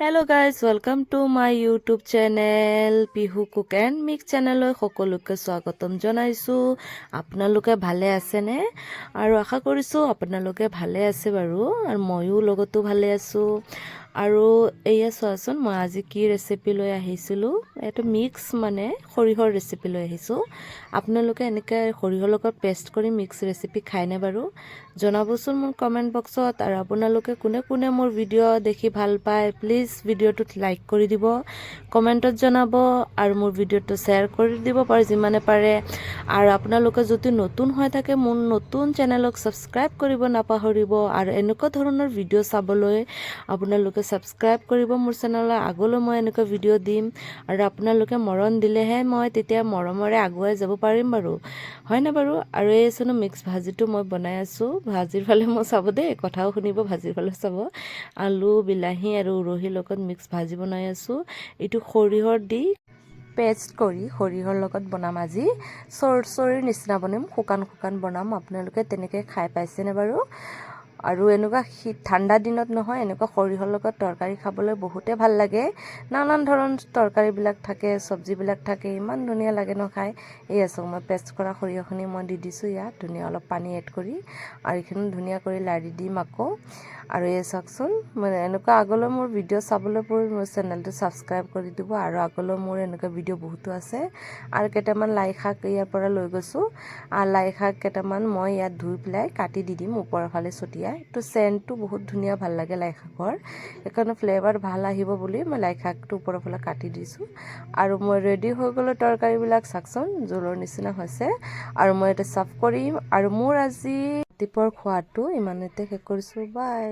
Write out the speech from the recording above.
Hello guys, welcome to my YouTube channel Pihu Cook and Mix channel সকলোকে স্বাগতম জনাইছো আপোনালোকে ভালে আছে নে আৰু আশা কৰিছো আপোনালোকে ভালে আছে বাৰু আৰু ময়ো লগতো ভালে আছো আৰু এয়া চোৱাচোন মই আজি কি ৰেচিপি লৈ আহিছিলো এটা মিক্স মানে খৰিহৰ ৰেচিপি লৈ আহিছো আপোনালোকে এনেকৈ খৰিহৰ লগত পেষ্ট কৰি মিক্স ৰেচিপি খায়নে বাৰু জনাবচোন মোৰ কমেন্ট বক্সত আৰু আপোনালোকে কোনে কোনে মোৰ ভিডিঅ' দেখি ভাল পায় প্লিজ ভিডিঅ'টোত লাইক কৰি দিব কমেন্টত জনাব আৰু মোৰ ভিডিঅ'টো শ্বেয়াৰ কৰি দিব পাৰে যিমানে পাৰে আৰু আপোনালোকে যদি নতুন হৈ থাকে মোৰ নতুন চেনেলক সাবস্ক্ৰাইব কৰিব নাপাহৰিব আৰু এনেকুৱা ধৰণৰ ভিডিঅ' চাবলৈ আপোনালোকে সাবস্ক্ৰাইব কৰিব মোৰ চেনেললৈ আগলৈ মই এনেকুৱা ভিডিঅ' দিম আৰু আপোনালোকে মৰম দিলেহে মই তেতিয়া মৰমৰে আগুৱাই যাব পাৰিম বাৰু হয় না বাৰু আৰু এই চোন মিক্স ভাজিটো মই বনাই আছো ভাজিৰ ফালে মই চাব দেই কথাও শুনিব ভাজিৰ ফালে চাব আলু বিলাহী আৰু উৰহীৰ লগত মিক্স ভাজি বনাই আছো এইটো খৰিহৰ দি পেষ্ট কৰি খৰিহৰ লগত বনাম আজি চৰচৰিৰ নিচিনা বনাম শুকান বনাম আপোনালোকে তেনেকৈ খাই পাইছেনে বাৰু আৰু এনেকুৱা ঠাণ্ডা দিনত নহয় এনেকুৱা খৰিহৰ লগত তৰকাৰী খাবলৈ বহুতে ভাল লাগে নানান ধৰণৰ তৰকাৰীবিলাক থাকে চব্জিবিলাক থাকে ইমান ধুনীয়া লাগে ন খাই এই আছো মই পেষ্ট কৰা সৰিয়হখিনি মই দি দিছোঁ ইয়াত ধুনীয়া অলপ পানী এড কৰি আৰু এইখিনি ধুনীয়া কৰি লাৰি দিম আকৌ আৰু এই চাওকচোন মানে এনেকুৱা আগলৈ মোৰ ভিডিঅ' চাবলৈ মোৰ চেনেলটো ছাবস্ক্ৰাইব কৰি দিব আৰু আগলৈ মোৰ এনেকুৱা ভিডিঅ' বহুতো আছে আৰু কেইটামান লাই শাক ইয়াৰ পৰা লৈ গৈছোঁ আৰু লাই শাক কেইটামান মই ইয়াত ধুই পেলাই কাটি দি দিম ওপৰৰ ফালে ছটিয়াই তো চেণ্টটো বহুত ধুনীয়া ভাল লাগে লাই শাকৰ সেইকাৰণে ফ্লেভাৰ ভাল আহিব বুলি মই লাই শাকটো ওপৰৰ ফালে কাটি দিছোঁ আৰু মই ৰেডি হৈ গ'লো তৰকাৰীবিলাক চাওকচোন জোলৰ নিচিনা হৈছে আৰু মই এটা চাৰ্ভ কৰিম আৰু মোৰ আজি ৰাতিপুৱাৰ খোৱাটো ইমানতে শেষ কৰিছোঁ বাই